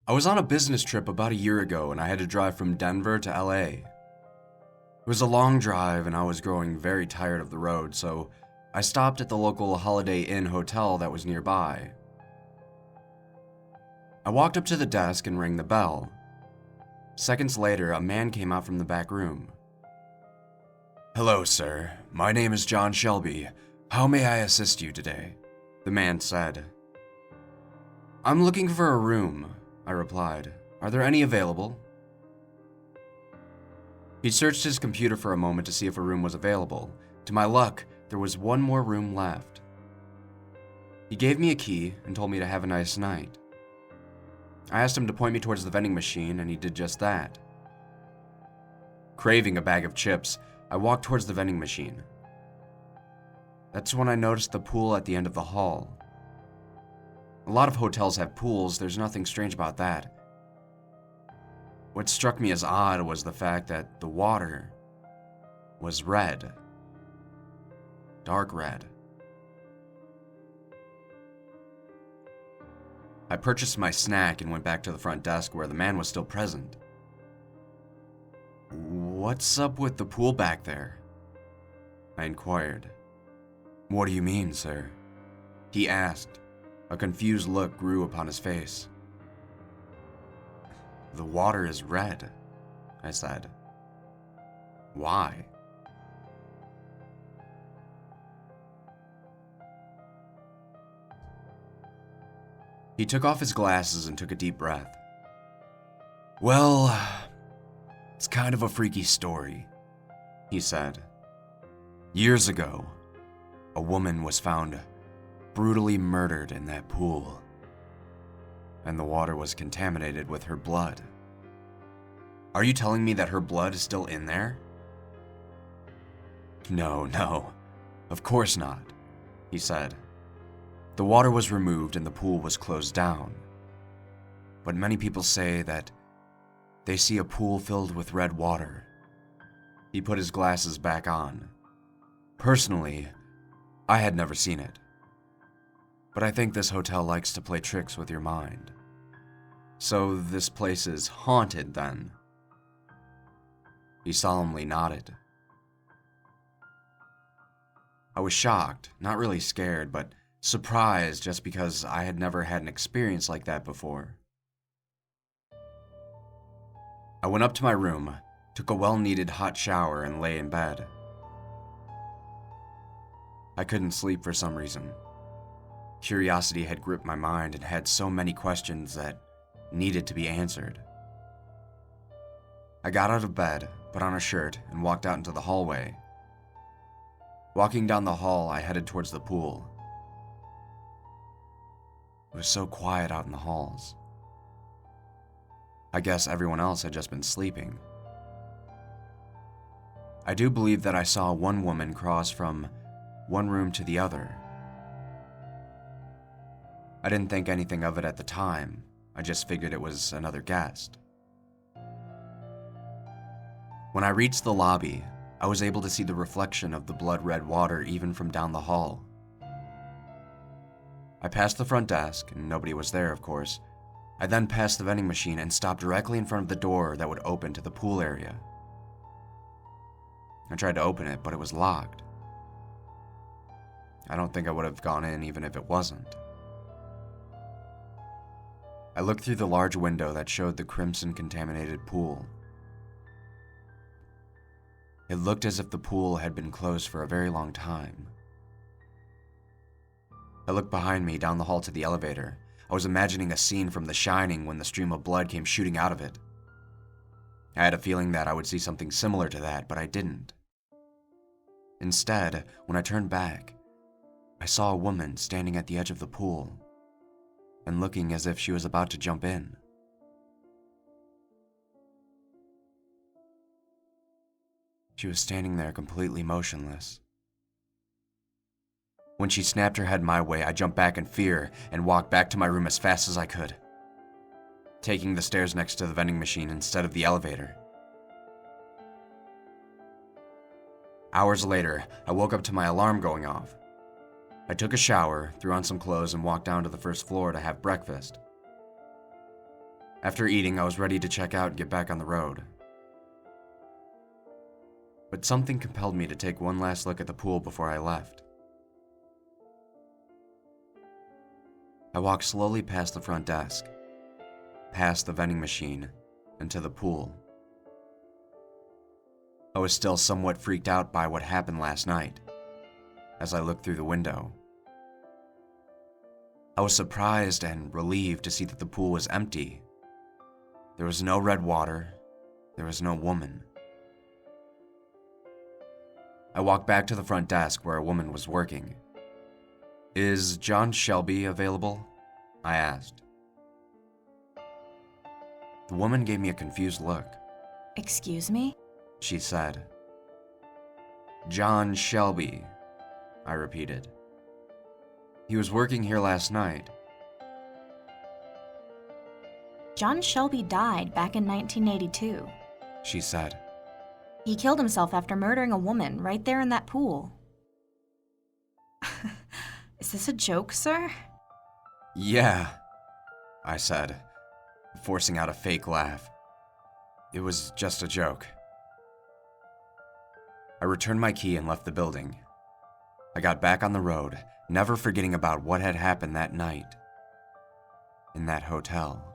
I was on a business trip about a year ago and I had to drive from Denver to LA. It was a long drive and I was growing very tired of the road, so I stopped at the local Holiday Inn hotel that was nearby. I walked up to the desk and rang the bell. Seconds later, a man came out from the back room. "Hello, sir. My name is John Shelby. How may I assist you today?" the man said. "I'm looking for a room," I replied. "Are there any available?" He searched his computer for a moment to see if a room was available. To my luck, there was one more room left. He gave me a key and told me to have a nice night. I asked him to point me towards the vending machine, and he did just that. Craving a bag of chips, I walked towards the vending machine. That's when I noticed the pool at the end of the hall. A lot of hotels have pools, there's nothing strange about that. What struck me as odd was the fact that the water was red. Dark red. I purchased my snack and went back to the front desk where the man was still present. "What's up with the pool back there?" I inquired. "What do you mean, sir?" he asked. A confused look grew upon his face. "The water is red," I said. "Why?" He took off his glasses and took a deep breath. "Well, it's kind of a freaky story," he said. "Years ago, a woman was found brutally murdered in that pool, and the water was contaminated with her blood." "Are you telling me that her blood is still in there?" No, of course not," he said. "The water was removed and the pool was closed down. But many people say that they see a pool filled with red water." He put his glasses back on. "Personally, I had never seen it. But I think this hotel likes to play tricks with your mind. So this place is haunted then?" He solemnly nodded. I was shocked, not really scared, but surprised just because I had never had an experience like that before. I went up to my room, took a well-needed hot shower, and lay in bed. I couldn't sleep for some reason. Curiosity had gripped my mind and had so many questions that needed to be answered. I got out of bed, put on a shirt, and walked out into the hallway. Walking down the hall, I headed towards the pool. It was so quiet out in the halls. I guess everyone else had just been sleeping. I do believe that I saw one woman cross from one room to the other. I didn't think anything of it at the time. I just figured it was another guest. When I reached the lobby, I was able to see the reflection of the blood-red water even from down the hall. I passed the front desk, and nobody was there, of course. I then passed the vending machine and stopped directly in front of the door that would open to the pool area. I tried to open it, but it was locked. I don't think I would have gone in even if it wasn't. I looked through the large window that showed the crimson-contaminated pool. It looked as if the pool had been closed for a very long time. I looked behind me down the hall to the elevator. I was imagining a scene from The Shining when the stream of blood came shooting out of it. I had a feeling that I would see something similar to that, but I didn't. Instead, when I turned back, I saw a woman standing at the edge of the pool and looking as if she was about to jump in. She was standing there completely motionless. When she snapped her head my way, I jumped back in fear and walked back to my room as fast as I could, taking the stairs next to the vending machine instead of the elevator. Hours later, I woke up to my alarm going off. I took a shower, threw on some clothes, and walked down to the first floor to have breakfast. After eating, I was ready to check out and get back on the road. But something compelled me to take one last look at the pool before I left. I walked slowly past the front desk, past the vending machine, and to the pool. I was still somewhat freaked out by what happened last night as I looked through the window. I was surprised and relieved to see that the pool was empty. There was no red water. There was no woman. I walked back to the front desk where a woman was working. "Is John Shelby available?" I asked. The woman gave me a confused look. "Excuse me?" she said. "John Shelby," I repeated. "He was working here last night." "John Shelby died back in 1982. she said. He killed himself after murdering a woman right there in that pool." "Is this a joke, sir?" "Yeah," I said, forcing out a fake laugh. It was just a joke. I returned my key and left the building. I got back on the road, never forgetting about what had happened that night in that hotel.